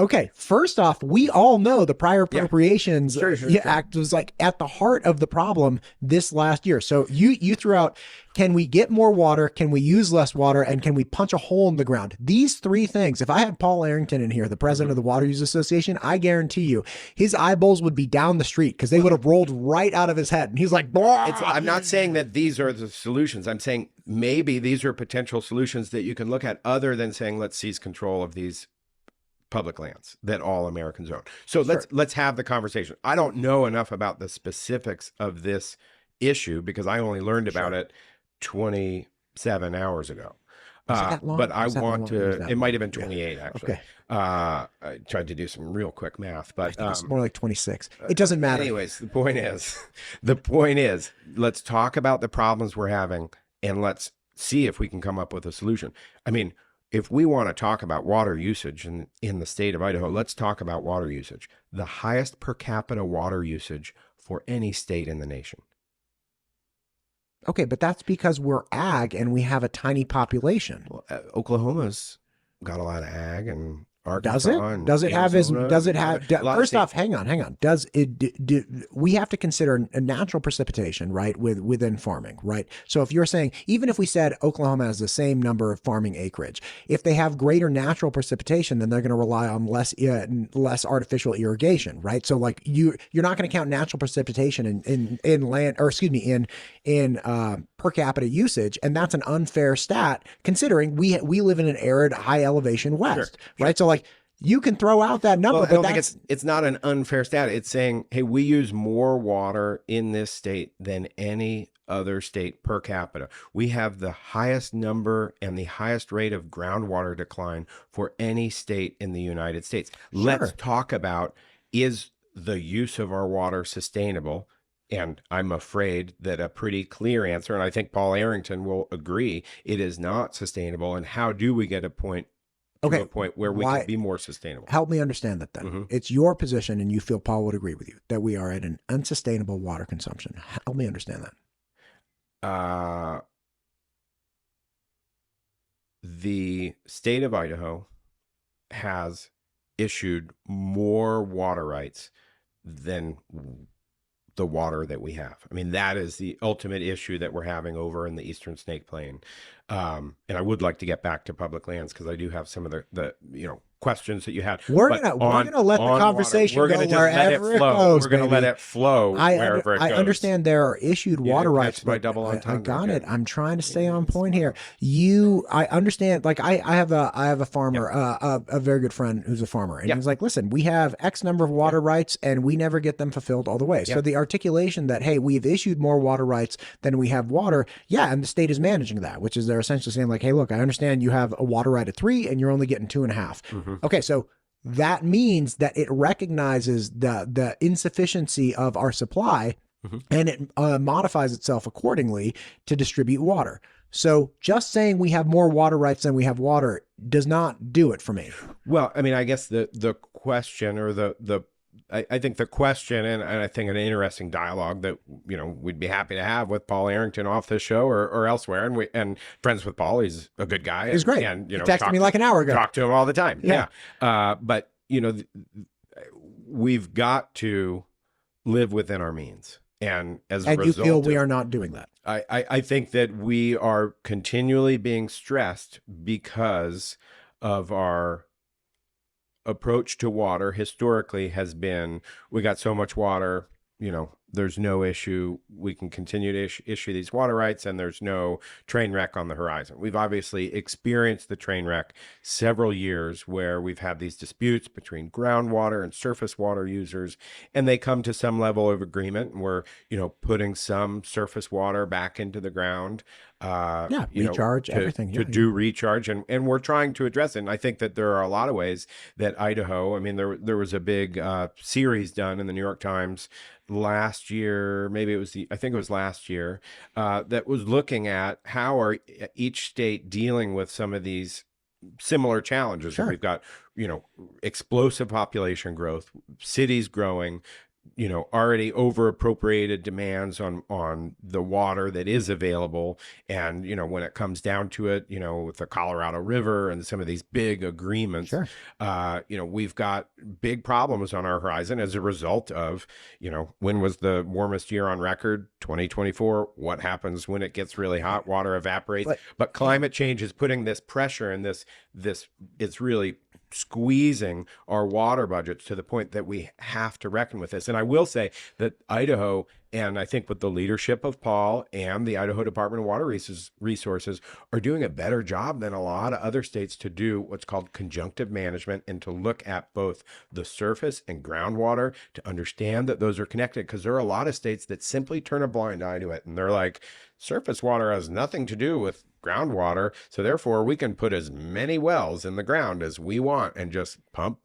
[SPEAKER 1] Okay, first off, we all know the prior appropriations act was like at the heart of the problem this last year. So you threw out, can we get more water? Can we use less water? And can we punch a hole in the ground? These 3 things, if I had Paul Arrington in here, the president of the Water Users Association, I guarantee you his eyeballs would be down the street because they would have rolled right out of his head. And he's like,
[SPEAKER 2] I'm not saying that these are the solutions. I'm saying maybe these are potential solutions that you can look at other than saying, let's seize control of these public lands that all Americans own. So let's have the conversation. I don't know enough about the specifics of this issue because I only learned about it 27 hours ago. But I want to, it might have been 28 actually.
[SPEAKER 1] Okay.
[SPEAKER 2] I tried to do some real quick math, but
[SPEAKER 1] it's more like 26. It doesn't matter.
[SPEAKER 2] Anyways, the point is, let's talk about the problems we're having and let's see if we can come up with a solution. I mean, if we want to talk about water usage in the state of Idaho, let's talk about water usage. The highest per capita water usage for any state in the nation.
[SPEAKER 1] Okay, but that's because we're ag and we have a tiny population.
[SPEAKER 2] Well, Oklahoma's got a lot of ag and
[SPEAKER 1] Does
[SPEAKER 2] Arkansas
[SPEAKER 1] it?
[SPEAKER 2] and
[SPEAKER 1] Does it have as?
[SPEAKER 2] Arizona.
[SPEAKER 1] Does it
[SPEAKER 2] I mean,
[SPEAKER 1] have?
[SPEAKER 2] a lot of
[SPEAKER 1] First
[SPEAKER 2] states.
[SPEAKER 1] off, hang on. Does it? We have to consider a natural precipitation, right? Within farming, right? So if you're saying, even if we said Oklahoma has the same number of farming acreage, if they have greater natural precipitation, then they're going to rely on less artificial irrigation, right? So like you're not going to count natural precipitation in land, or excuse me, in per capita usage, and that's an unfair stat considering we live in an arid, high elevation West, right? So like you can throw out that number,
[SPEAKER 2] Well, I
[SPEAKER 1] but
[SPEAKER 2] don't think it's not an unfair stat. It's saying, hey, we use more water in this state than any other state per capita. We have the highest number and the highest rate of groundwater decline for any state in the United States.
[SPEAKER 1] Sure.
[SPEAKER 2] Let's talk about, is the use of our water sustainable? And I'm afraid that a pretty clear answer, and I think Paul Arrington will agree, it is not sustainable. And how do we get a point where we can be more sustainable?
[SPEAKER 1] Help me understand that then. It's your position, and you feel Paul would agree with you, that we are at an unsustainable water consumption. Help me understand that.
[SPEAKER 2] The state of Idaho has issued more water rights than the water that we have. I mean, that is the ultimate issue that we're having over in the Eastern Snake Plain. And I would like to get back to public lands because I do have some of the questions that you had.
[SPEAKER 1] We're gonna let the conversation go wherever it goes.
[SPEAKER 2] We're gonna let it flow wherever it goes.
[SPEAKER 1] I understand there are issued water rights.
[SPEAKER 2] My double entendre.
[SPEAKER 1] I got it. I'm trying to stay on point here. I understand. Like I have a farmer, a very good friend who's a farmer, and he's like, listen, we have X number of water rights, and we never get them fulfilled all the way. So the articulation that, hey, we've issued more water rights than we have water, and the state is managing that, which is they're essentially saying like, hey, look, I understand you have a water right of 3 and you're only getting 2.5. Okay, so that means that it recognizes the insufficiency of our supply, and it modifies itself accordingly to distribute water. So just saying we have more water rights than we have water does not do it for me.
[SPEAKER 2] Well, I mean, I guess the question, or I think the question, and I think an interesting dialogue that we'd be happy to have with Paul Arrington off this show or elsewhere, and friends with Paul, he's a good guy.
[SPEAKER 1] He's great.
[SPEAKER 2] And
[SPEAKER 1] he texted me like an hour ago.
[SPEAKER 2] Talk to him all the time. Yeah. But we've got to live within our means, and as a result,
[SPEAKER 1] you feel we are not doing that.
[SPEAKER 2] I think that we are continually being stressed because of our approach to water historically has been, we got so much water, there's no issue. We can continue to issue these water rights, and there's no train wreck on the horizon. We've obviously experienced the train wreck several years where we've had these disputes between groundwater and surface water users, and they come to some level of agreement, and we're, putting some surface water back into the ground.
[SPEAKER 1] Recharge everything.
[SPEAKER 2] To do recharge, and we're trying to address it. And I think that there are a lot of ways that Idaho, I mean, there was a big series done in the New York Times last year, I think it was last year, that was looking at how are each state dealing with some of these similar challenges.
[SPEAKER 1] Sure.
[SPEAKER 2] We've got, explosive population growth, cities growing, already over appropriated demands on the water that is available. And, when it comes down to it, with the Colorado River and some of these big agreements, we've got big problems on our horizon as a result of, when was the warmest year on record? 2024. What happens when it gets really hot? Water evaporates. But climate change is putting this pressure, and it's really squeezing our water budgets to the point that we have to reckon with this. And I will say that Idaho, and I think with the leadership of Paul and the Idaho Department of Water Resources, are doing a better job than a lot of other states to do what's called conjunctive management, and to look at both the surface and groundwater to understand that those are connected. Because there are a lot of states that simply turn a blind eye to it, and they're like, surface water has nothing to do with groundwater, so therefore we can put as many wells in the ground as we want and just pump.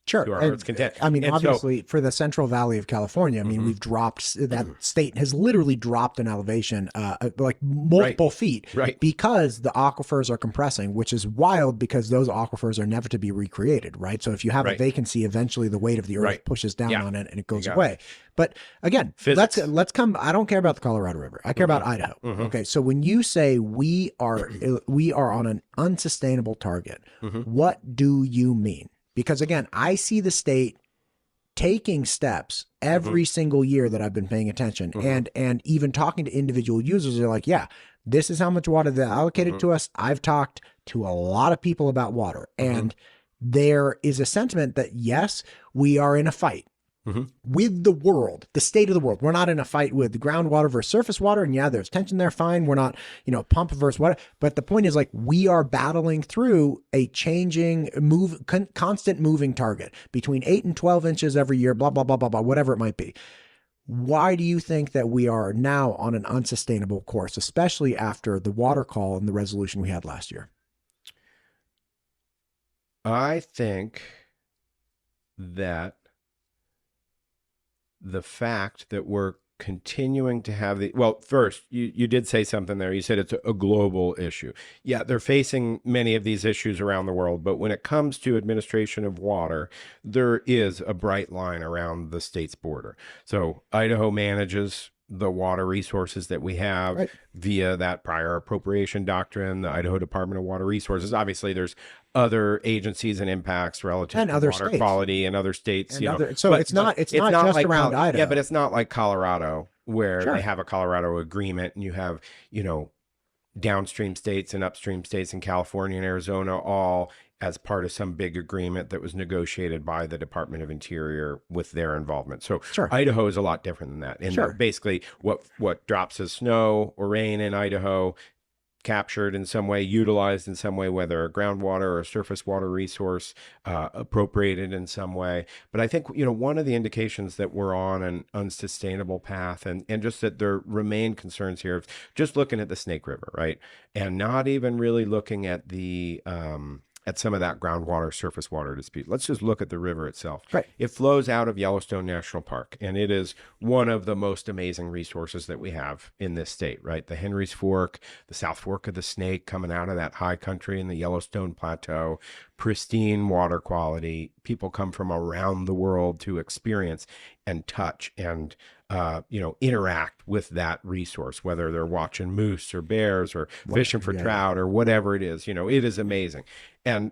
[SPEAKER 1] Sure.
[SPEAKER 2] to our
[SPEAKER 1] And,
[SPEAKER 2] heart's content.
[SPEAKER 1] I mean,
[SPEAKER 2] And
[SPEAKER 1] obviously, for the Central Valley of California, I mean,
[SPEAKER 2] Mhm.
[SPEAKER 1] we've dropped, that state has literally dropped in elevation, like multiple feet
[SPEAKER 2] right.
[SPEAKER 1] because the aquifers are compressing, which is wild because those aquifers are never to be recreated, right? So if you have a
[SPEAKER 2] Right.
[SPEAKER 1] vacancy, eventually the weight of the earth
[SPEAKER 2] Right.
[SPEAKER 1] pushes down
[SPEAKER 2] Yeah.
[SPEAKER 1] on it and it goes
[SPEAKER 2] got
[SPEAKER 1] away. But again,
[SPEAKER 2] Physics.
[SPEAKER 1] let's come. I don't care about the Colorado River. I care about Idaho.
[SPEAKER 2] Mhm.
[SPEAKER 1] Okay. So when you say we are on an unsustainable target, what do you mean? Because again, I see the state taking steps every single year that I've been paying attention, and even talking to individual users, they're like, yeah, this is how much water they allocated to us. I've talked to a lot of people about water, and there is a sentiment that yes, we are in a fight with the world, the state of the world. We're not in a fight with the groundwater versus surface water. And yeah, there's tension there. Fine. We're not, pump versus water. But the point is, like, we are battling through a changing constant moving target between 8 and 12 inches every year, blah, blah, blah, blah, blah, whatever it might be. Why do you think that we are now on an unsustainable course, especially after the water call and the resolution we had last year?
[SPEAKER 2] I think that the fact that we're continuing to have first, you did say something there. You said it's a global issue. Yeah, they're facing many of these issues around the world, but when it comes to administration of water, there is a bright line around the state's border. So Idaho manages the water resources that we have via that prior appropriation doctrine, the Idaho Department of Water Resources. Obviously, there's other agencies and impacts relative
[SPEAKER 1] and
[SPEAKER 2] to
[SPEAKER 1] other
[SPEAKER 2] water
[SPEAKER 1] states.
[SPEAKER 2] Quality and other states.
[SPEAKER 1] So it's not just
[SPEAKER 2] like
[SPEAKER 1] around Idaho.
[SPEAKER 2] Yeah, but it's not like Colorado where
[SPEAKER 1] Sure.
[SPEAKER 2] they have a Colorado agreement and you have, downstream states and upstream states in California and Arizona all as part of some big agreement that was negotiated by the Department of Interior with their involvement. So
[SPEAKER 1] Sure.
[SPEAKER 2] Idaho is a lot different than that. And basically what drops of snow or rain in Idaho captured in some way, utilized in some way, whether a groundwater or a surface water resource, appropriated in some way. But I think, one of the indications that we're on an unsustainable path and just that there remain concerns here of just looking at the Snake River, right? And not even really looking at the, at some of that groundwater, surface water dispute. Let's just look at the river itself.
[SPEAKER 1] Right.
[SPEAKER 2] It flows out of Yellowstone National Park, and it is one of the most amazing resources that we have in this state, right? The Henry's Fork, the South Fork of the Snake coming out of that high country in the Yellowstone Plateau, pristine water quality. People come from around the world to experience and touch and interact with that resource, whether they're watching moose or bears or fishing for trout or whatever it is. It is amazing. And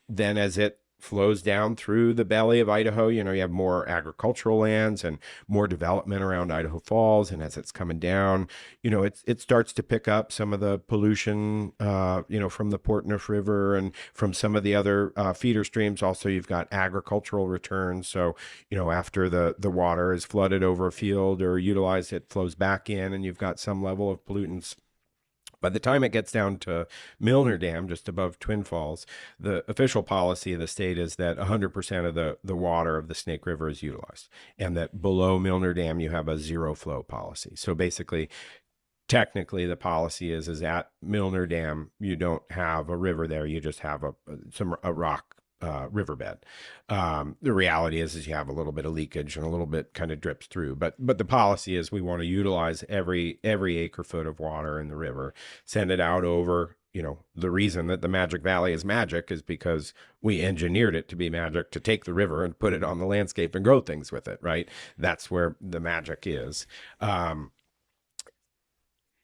[SPEAKER 2] then as it flows down through the belly of Idaho, you have more agricultural lands and more development around Idaho Falls. And as it's coming down, it starts to pick up some of the pollution, from the Portneuf River and from some of the other feeder streams. Also, you've got agricultural returns. So, after the water is flooded over a field or utilized, it flows back in and you've got some level of pollutants. By the time it gets down to Milner Dam, just above Twin Falls, the official policy of the state is that 100% of the water of the Snake River is utilized, and that below Milner Dam, you have a zero flow policy. So basically, technically, the policy is at Milner Dam, you don't have a river there, you just have a rock riverbed. The reality is you have a little bit of leakage and a little bit kind of drips through, but the policy is we want to utilize every acre foot of water in the river, send it out over. The reason that the Magic Valley is magic is because we engineered it to be magic, to take the river and put it on the landscape and grow things with it, right? That's where the magic is. And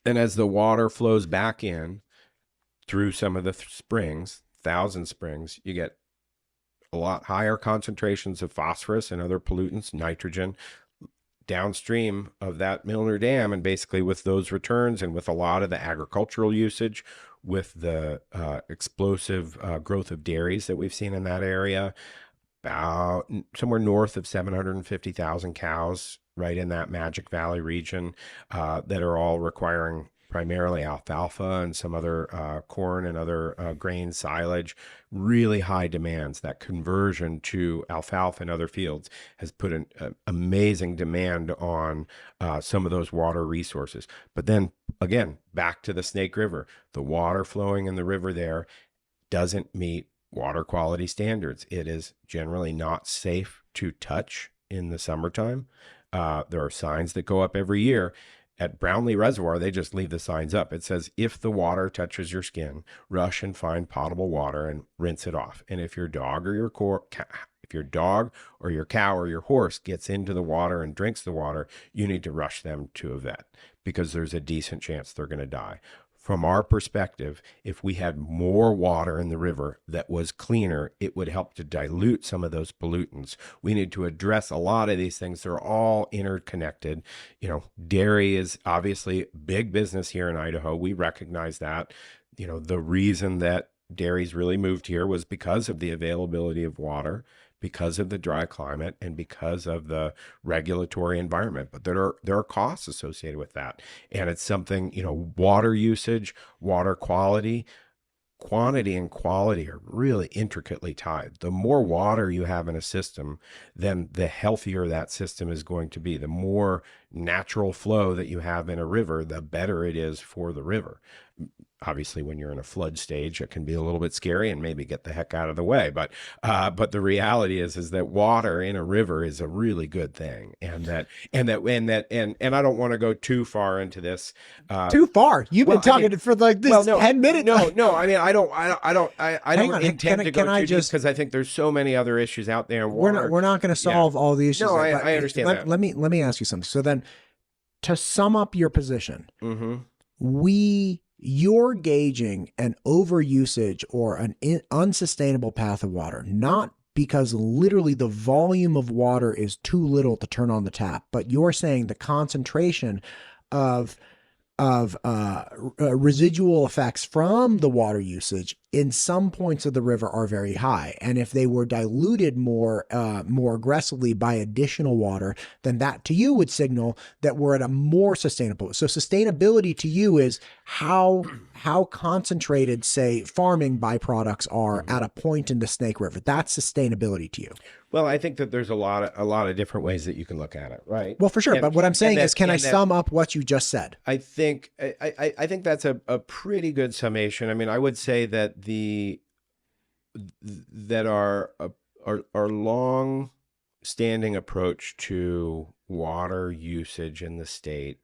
[SPEAKER 2] as the water flows back in through some of the springs, 1,000 springs, you get a lot higher concentrations of phosphorus and other pollutants, nitrogen, downstream of that Milner Dam. And basically with those returns and with a lot of the agricultural usage, with the explosive growth of dairies that we've seen in that area, about somewhere north of 750,000 cows right in that Magic Valley region that are all requiring primarily alfalfa and some other corn and other grain silage, really high demands. That conversion to alfalfa and other fields has put an amazing demand on some of those water resources. But then again, back to the Snake River, the water flowing in the river there doesn't meet water quality standards. It is generally not safe to touch in the summertime. There are signs that go up every year. At Brownlee Reservoir, they just leave the signs up. It says, if the water touches your skin, rush and find potable water and rinse it off. And if your dog or your cow or your horse gets into the water and drinks the water, you need to rush them to a vet because there's a decent chance they're going to die. From our perspective, if we had more water in the river that was cleaner, it would help to dilute some of those pollutants. We need to address a lot of these things. They're all interconnected. Dairy is obviously big business here in Idaho. We recognize that. The reason that dairies really moved here was because of the availability of water, because of the dry climate, and because of the regulatory environment. But there are costs associated with that. And it's something, water usage, water quality, quantity and quality are really intricately tied. The more water you have in a system, then the healthier that system is going to be. The more natural flow that you have in a river, the better it is for the river. Obviously, when you're in a flood stage, it can be a little bit scary and maybe get the heck out of the way. But the reality is that water in a river is a really good thing, and I don't want to go too far into this.
[SPEAKER 1] Too far? You've been talking for like this 10 minutes.
[SPEAKER 2] No. I mean, I don't intend to go too deep because I think there's so many other issues out there.
[SPEAKER 1] We're not going to solve all the issues.
[SPEAKER 2] No, I understand that.
[SPEAKER 1] Let me ask you something. So then, to sum up your position, you're gauging an overusage or an unsustainable path of water, not because literally the volume of water is too little to turn on the tap, but you're saying the concentration of residual effects from the water usage in some points of the river are very high. And if they were diluted more aggressively by additional water, then that to you would signal that we're at a more sustainable. So sustainability to you is how concentrated, say, farming byproducts are at a point in the Snake River. That's sustainability to you.
[SPEAKER 2] Well, I think that there's a lot of different ways that you can look at it, right?
[SPEAKER 1] Well, for sure. But what I'm saying is, can I sum up what you just said?
[SPEAKER 2] I think that's a pretty good summation. I mean, I would say that our long-standing approach to water usage in the state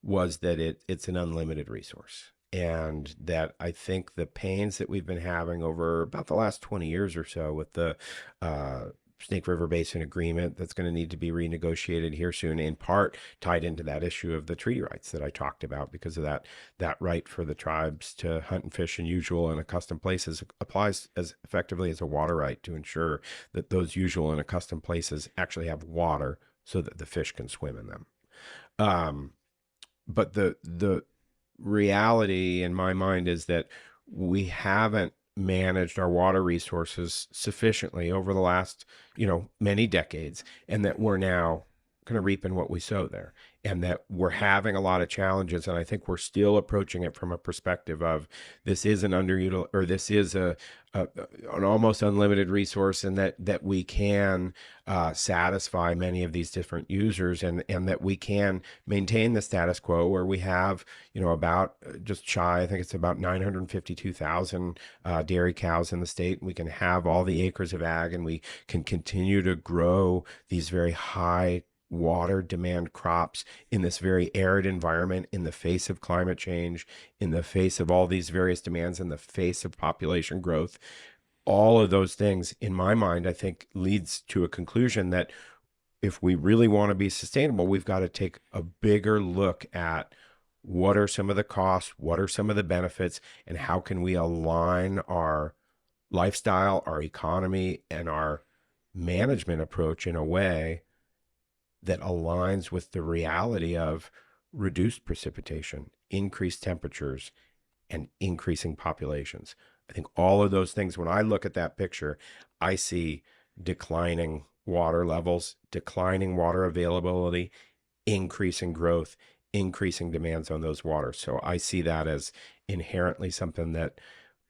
[SPEAKER 2] was that it's an unlimited resource. And that I think the pains that we've been having over about the last 20 years or so with the Snake River Basin Agreement that's going to need to be renegotiated here soon, in part tied into that issue of the treaty rights that I talked about, because of that right for the tribes to hunt and fish in usual and accustomed places applies as effectively as a water right to ensure that those usual and accustomed places actually have water so that the fish can swim in them. But the reality in my mind is that we haven't managed our water resources sufficiently over the last, many decades, and that we're now going to reap in what we sow there, and that we're having a lot of challenges. And I think we're still approaching it from a perspective of this is this is an almost unlimited resource, and that we can satisfy many of these different users, and that we can maintain the status quo where we have, about just shy, I think it's about 952,000 dairy cows in the state. We can have all the acres of ag, and we can continue to grow these very high water demand crops in this very arid environment, in the face of climate change, in the face of all these various demands, in the face of population growth. All of those things, in my mind, I think leads to a conclusion that if we really want to be sustainable, we've got to take a bigger look at what are some of the costs, what are some of the benefits, and how can we align our lifestyle, our economy, and our management approach in a way that aligns with the reality of reduced precipitation, increased temperatures, and increasing populations. I think all of those things, when I look at that picture, I see declining water levels, declining water availability, increasing growth, increasing demands on those waters. So I see that as inherently something that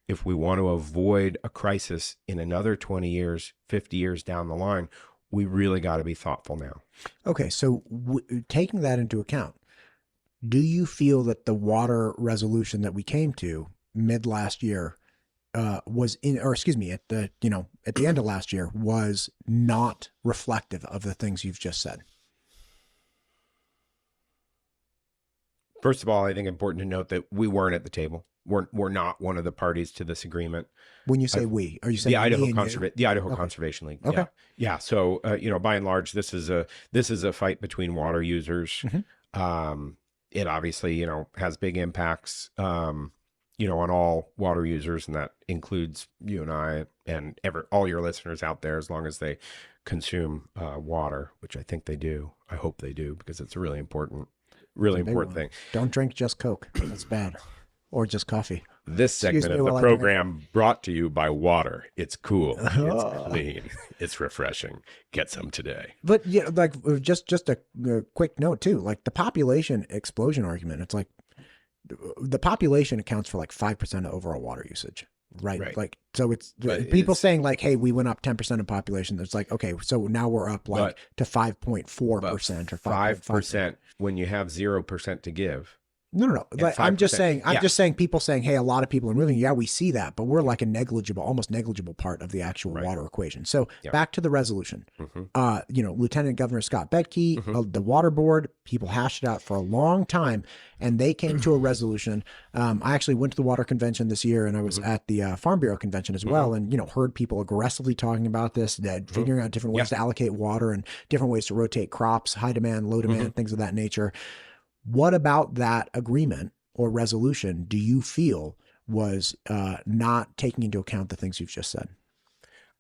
[SPEAKER 2] if we want to avoid a crisis in another 20 years, 50 years down the line, we really got to be thoughtful now.
[SPEAKER 1] Okay, so taking that into account, do you feel that the water resolution that we came to mid last year was in, or excuse me, at the end of last year was not reflective of the things you've just said?
[SPEAKER 2] First of all, I think important to note that we weren't at the table. We're not one of the parties to this agreement.
[SPEAKER 1] When you say we, are you saying
[SPEAKER 2] the Idaho
[SPEAKER 1] me and you?
[SPEAKER 2] the Idaho Conservation League?
[SPEAKER 1] Okay.
[SPEAKER 2] Yeah. So by and large, this is a fight between water users. It obviously has big impacts on all water users, and that includes you and I and all your listeners out there, as long as they consume water, which I think they do. I hope they do, because it's a really important thing.
[SPEAKER 1] Don't drink just Coke. That's bad. Or just coffee.
[SPEAKER 2] This segment of the program brought to you by water. It's cool. It's clean. It's refreshing. Get some today.
[SPEAKER 1] But yeah, like just a quick note too, like the population explosion argument. It's like the population accounts for like 5% of overall water usage. Right. Like, so it's people saying like, hey, we went up 10% of population. It's like, okay, so now we're up like to 5.4% or
[SPEAKER 2] 5% when you have 0% to give.
[SPEAKER 1] No. Like, I'm just saying people saying, hey, a lot of people are moving. Yeah, we see that, but we're like a almost negligible part of the actual water equation. So back to the resolution. Lieutenant Governor Scott Bedke, the water board, people hashed it out for a long time, and they came to a resolution. I actually went to the water convention this year, and I was at the Farm Bureau convention as well, and heard people aggressively talking about this, figuring out different ways to allocate water and different ways to rotate crops, high demand, low demand, things of that nature. What about that agreement or resolution do you feel was not taking into account the things you've just said?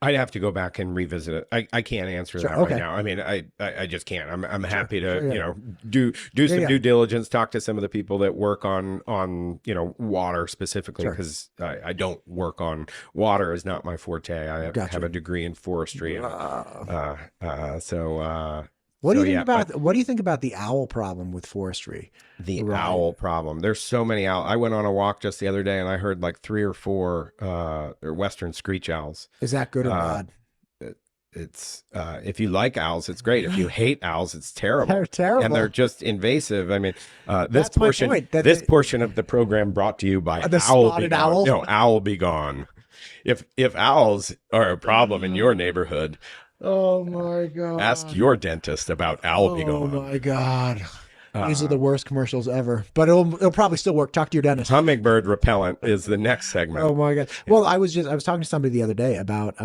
[SPEAKER 2] I'd have to go back and revisit it. I can't answer that right now. I mean, I just can't. I'm happy to do some due diligence, talk to some of the people that work on water specifically, because I don't work on water. Is not my forte. I have a degree in forestry.
[SPEAKER 1] What do you think about the owl problem with forestry?
[SPEAKER 2] The owl problem. There's so many owls. I went on a walk just the other day and I heard like 3 or 4 western screech owls.
[SPEAKER 1] Is that good or bad?
[SPEAKER 2] It's if you like owls, it's great. If you hate owls, it's terrible.
[SPEAKER 1] They're terrible,
[SPEAKER 2] and they're just invasive. I mean, this portion of the program brought to you by
[SPEAKER 1] the spotted owl.
[SPEAKER 2] No, owl be gone. If owls are a problem in your neighborhood,
[SPEAKER 1] oh my God,
[SPEAKER 2] ask your dentist about owl be gone.
[SPEAKER 1] Oh my God. These are the worst commercials ever, but it'll probably still work. Talk to your dentist.
[SPEAKER 2] Hummingbird repellent is the next segment.
[SPEAKER 1] Oh my God. Well, I was talking to somebody the other day about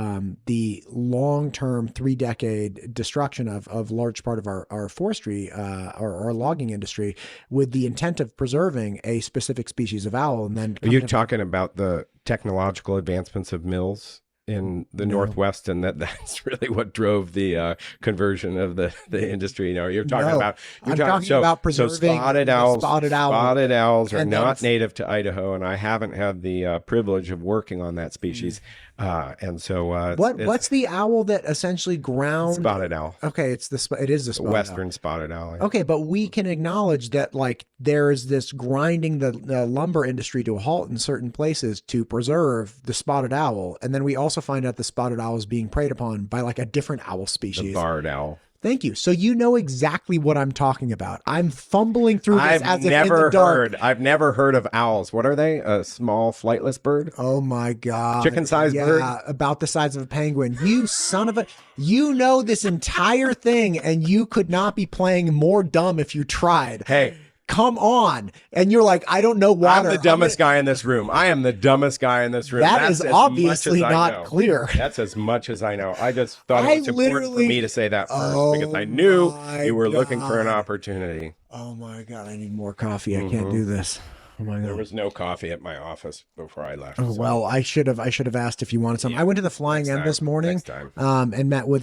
[SPEAKER 1] the long-term 3-decade destruction of large part of our forestry, our logging industry, with the intent of preserving a specific species of owl. And then
[SPEAKER 2] are you talking about the technological advancements of mills in the Northwest, and that's really what drove the conversion of the industry? You're talking about preserving spotted owls. Spotted owls are not native to Idaho, and I haven't had the privilege of working on that species. And so
[SPEAKER 1] what's the owl that essentially ground?
[SPEAKER 2] Spotted owl.
[SPEAKER 1] Okay, it is the spotted
[SPEAKER 2] western spotted owl.
[SPEAKER 1] Okay, but we can acknowledge that like there is this grinding the lumber industry to a halt in certain places to preserve the spotted owl, and then we also find out the spotted owl is being preyed upon by like a different owl species,
[SPEAKER 2] the barred owl.
[SPEAKER 1] Thank you. So you know exactly what I'm talking about. I'm fumbling through this as if in the dark.
[SPEAKER 2] I've never heard of owls. What are they? A small flightless bird?
[SPEAKER 1] Oh my God.
[SPEAKER 2] Chicken-sized bird?
[SPEAKER 1] Yeah, about the size of a penguin. You son of a... You know this entire thing, and you could not be playing more dumb if you tried.
[SPEAKER 2] Hey.
[SPEAKER 1] Come on. And you're like, I don't know water.
[SPEAKER 2] I'm the dumbest guy in this room. I am the dumbest guy in this room.
[SPEAKER 1] That's is obviously not clear.
[SPEAKER 2] That's as much as I know. I just thought it was important for me to say that first, because I knew you were looking for an opportunity.
[SPEAKER 1] Oh my God, I need more coffee. I can't do this. Oh my God.
[SPEAKER 2] There was no coffee at my office before I left.
[SPEAKER 1] Oh, well, I should have asked if you wanted some. I went to the Flying M this morning and met with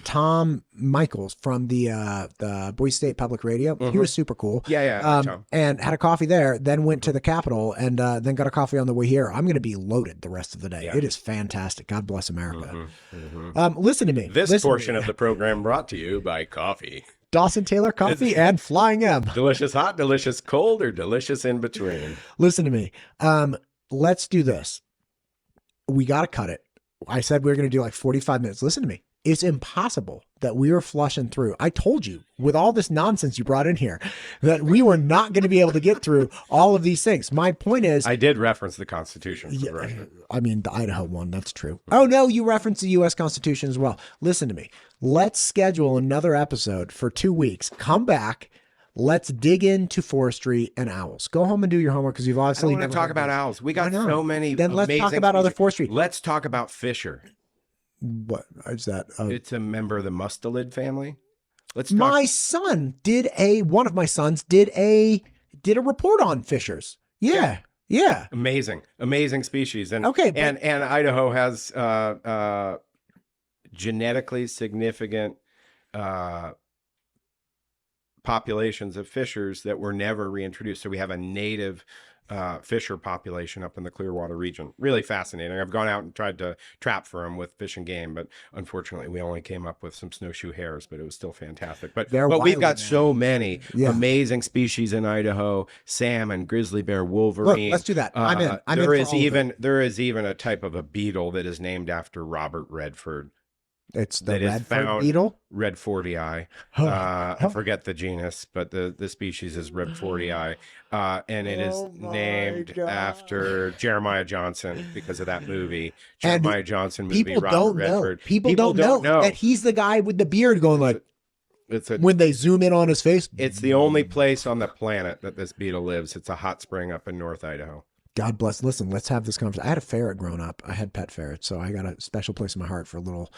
[SPEAKER 1] Tom Michaels from the Boise State Public Radio. He was super cool. And had a coffee there, then went to the Capitol and then got a coffee on the way here. I'm going to be loaded the rest of the day. It is fantastic. God bless America. Listen to me.
[SPEAKER 2] This portion of the program brought to you by coffee.
[SPEAKER 1] Dawson Taylor Coffee and Flying M.
[SPEAKER 2] Delicious hot, delicious cold, or delicious in between.
[SPEAKER 1] Listen to me. Let's do this. We got to cut it. I said we were going to do like 45 minutes. Listen to me. it's impossible that we were flushing through. I told you with all this nonsense you brought in here that we were not going to be able to get through all of these things. My point is,
[SPEAKER 2] I did reference the Constitution. For the record.
[SPEAKER 1] I mean, the Idaho one, that's true. Oh, no, you referenced the U.S. Constitution as well. Listen to me. Let's schedule another episode for 2 weeks. Come back. Let's dig into forestry and owls. Go home and do your homework because you've obviously
[SPEAKER 2] I want to talk about owls. We got so many.
[SPEAKER 1] Then let's talk about other forestry.
[SPEAKER 2] Let's talk about Fisher.
[SPEAKER 1] What is that?
[SPEAKER 2] It's a member of the mustelid family. Let's talk.
[SPEAKER 1] My son did one of my sons did a report on fishers. Yeah.
[SPEAKER 2] Amazing species. And
[SPEAKER 1] okay,
[SPEAKER 2] and Idaho has genetically significant populations of fishers that were never reintroduced. So we have a native fisher population up in the Clearwater region. Really fascinating. I've gone out and tried to trap for them with Fish and Game, but unfortunately we only came up with some snowshoe hares, but it was still fantastic. But we've got so many amazing species in Idaho: salmon, grizzly bear, wolverine.
[SPEAKER 1] Look, let's do that. I'm in.
[SPEAKER 2] There is even a type of a beetle that is named after Robert Redford.
[SPEAKER 1] It's the Redford beetle?
[SPEAKER 2] Redfordi. I forget the genus, but the species is Redfordi. And it is named after Jeremiah Johnson because of that movie. Jeremiah Johnson movie,
[SPEAKER 1] people
[SPEAKER 2] Robert
[SPEAKER 1] don't
[SPEAKER 2] Redford.
[SPEAKER 1] Know. People don't know that he's the guy with the beard going like, when they zoom in on his face.
[SPEAKER 2] It's the only place on the planet that this beetle lives. It's a hot spring up in North Idaho.
[SPEAKER 1] God bless. Listen, let's have this conversation. I had a ferret growing up. I had pet ferrets, so I got a special place in my heart for little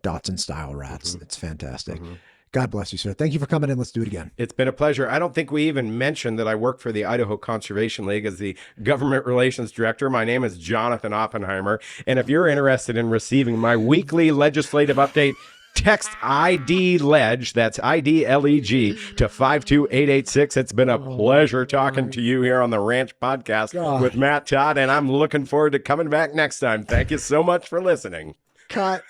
[SPEAKER 1] Dotson-style rats. It's fantastic. God bless you, sir. Thank you for coming in. Let's do it again.
[SPEAKER 2] It's been a pleasure. I don't think we even mentioned that I work for the Idaho Conservation League as the Government Relations Director. My name is Jonathan Oppenheimer. And if you're interested in receiving my weekly legislative update, text ID LEG, that's IDLEG, to 52886. It's been a pleasure talking to you here on the Ranch Podcast with Matt Todd, and I'm looking forward to coming back next time. Thank you so much for listening.
[SPEAKER 1] Cut.